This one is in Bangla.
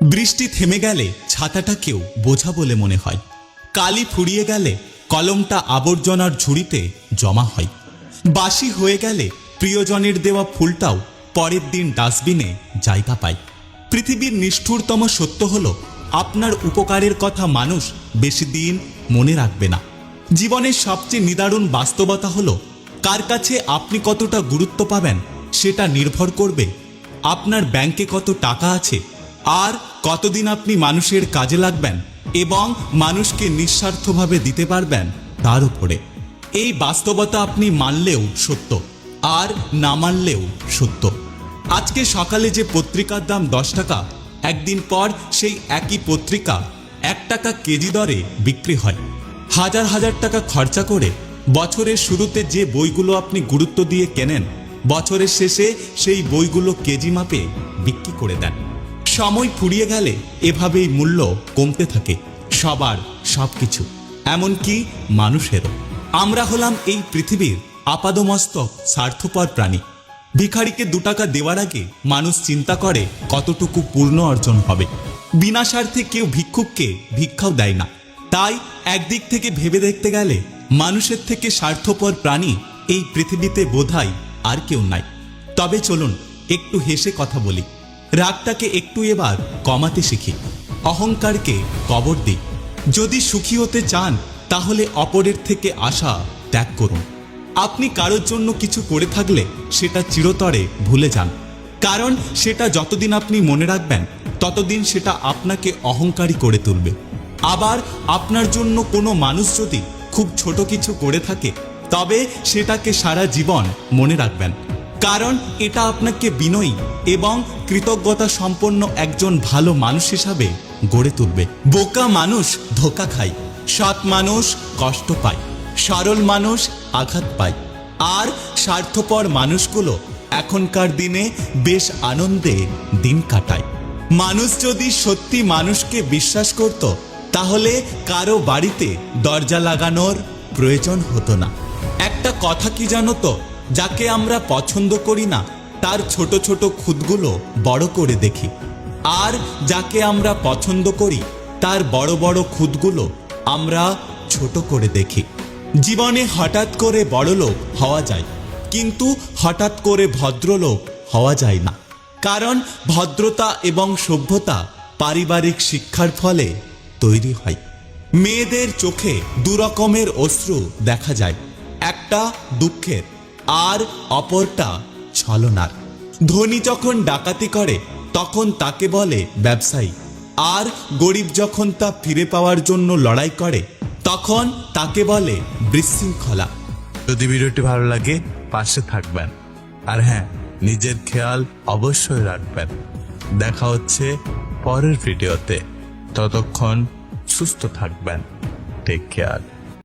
বৃষ্টি থেমে গেলে ছাতাটাকেও বোঝা বলে মনে হয়। কালি ফুরিয়ে গেলে কলমটা আবর্জনার ঝুড়িতে জমা হয়। বাসি হয়ে গেলে প্রিয়জনের দেওয়া ফুলটাও পরের দিন ডাস্টবিনে জায়গা পায়। পৃথিবীর নিষ্ঠুরতম সত্য হলো, আপনার উপকারের কথা মানুষ বেশি দিন মনে রাখবে না। জীবনের সবচেয়ে নিদারুণ বাস্তবতা হলো, কার কাছে আপনি কতটা গুরুত্ব পাবেন সেটা নির্ভর করবে আপনার ব্যাংকে কত টাকা আছে আর কতদিন আপনি মানুষের কাজে লাগবেন এবং মানুষকে নিঃস্বার্থভাবে দিতে পারবেন তার উপরে। এই বাস্তবতা আপনি মানলেও সত্য আর না মানলেও সত্য। আজকে সকালে যে পত্রিকার দাম 10 টাকা, একদিন পর সেই একই পত্রিকা 1 টাকা কেজি দরে বিক্রি হয়। হাজার হাজার টাকা খরচা করে বছরের শুরুতে যে বইগুলো আপনি গুরুত্ব দিয়ে কেনেন, বছরের শেষে সেই বইগুলো কেজি মাপে বিক্রি করে দেন। সময় ফুরিয়ে গেলে এভাবেই মূল্য কমতে থাকে সবার, সবকিছু, এমনকি মানুষেরও। আমরা হলাম এই পৃথিবীর আপাদমস্তক স্বার্থপর প্রাণী। ভিখারিকে 2 টাকা দেওয়ার আগে মানুষ চিন্তা করে কতটুকু পূর্ণ অর্জন হবে। বিনা স্বার্থে কেউ ভিক্ষুককে ভিক্ষাও দেয় না। তাই একদিক থেকে ভেবে দেখতে গেলে মানুষের থেকে স্বার্থপর প্রাণী এই পৃথিবীতে বোধহয় আর কেউ নাই। তবে চলুন একটু হেসে কথা বলি, রাগটাকে একটু এবার কমাতে শিখি, অহংকারকে কবর দিই। যদি সুখী হতে চান তাহলে অপরের থেকে আশা ত্যাগ করুন। আপনি কারোর জন্য কিছু করে থাকলে সেটা চিরতরে ভুলে যান, কারণ সেটা যতদিন আপনি মনে রাখবেন ততদিন সেটা আপনাকে অহংকারী করে তুলবে। আবার আপনার জন্য কোনো মানুষ যদি খুব ছোট কিছু করে থাকে তবে সেটাকে সারা জীবন মনে রাখবেন, কারণ এটা আপনাকে বিনয়ী এবং কৃতজ্ঞতা সম্পন্ন একজন ভালো মানুষ হিসাবে গড়ে তুলবে। বোকা মানুষ ধোঁকা খায়, সৎ মানুষ কষ্ট পায়, সরল মানুষ আঘাত পায়, আর স্বার্থপর মানুষগুলো এখনকার দিনে বেশ আনন্দে দিন কাটায়। মানুষ যদি সত্যি মানুষকে বিশ্বাস করত তাহলে কারো বাড়িতে দরজা লাগানোর প্রয়োজন হতো না। একটা কথা কি জানো তো, যাকে আমরা পছন্দ করি না তার ছোট ছোট খুঁতগুলো বড় করে দেখি, আর যাকে আমরা পছন্দ করি তার বড় বড় খুঁতগুলো আমরা ছোট করে দেখি। জীবনে হঠাৎ করে বড়লোক হওয়া যায়, কিন্তু হঠাৎ করে ভদ্রলোক হওয়া যায় না, কারণ ভদ্রতা এবং সভ্যতা পারিবারিক শিক্ষার ফলে তৈরি হয়। মেয়েদের চোখে 2 রকমের অশ্রু দেখা যায়, একটা দুঃখের আর অপরটা ছলনার। ধনী যখন ডাকাতি করে তখন তাকে বলে ব্যবসায়ী, আর গরিব যখন তা ফিরে পাওয়ার জন্য লড়াই করে তখন তাকে বলে বিশৃঙ্খলা। যদি ভিডিওটি ভালো লাগে পাশে থাকবেন, আর হ্যাঁ, নিজের খেয়াল অবশ্যই রাখবেন। দেখা হচ্ছে পরের ভিডিওতে, ততক্ষণ সুস্থ থাকবেন। Take care.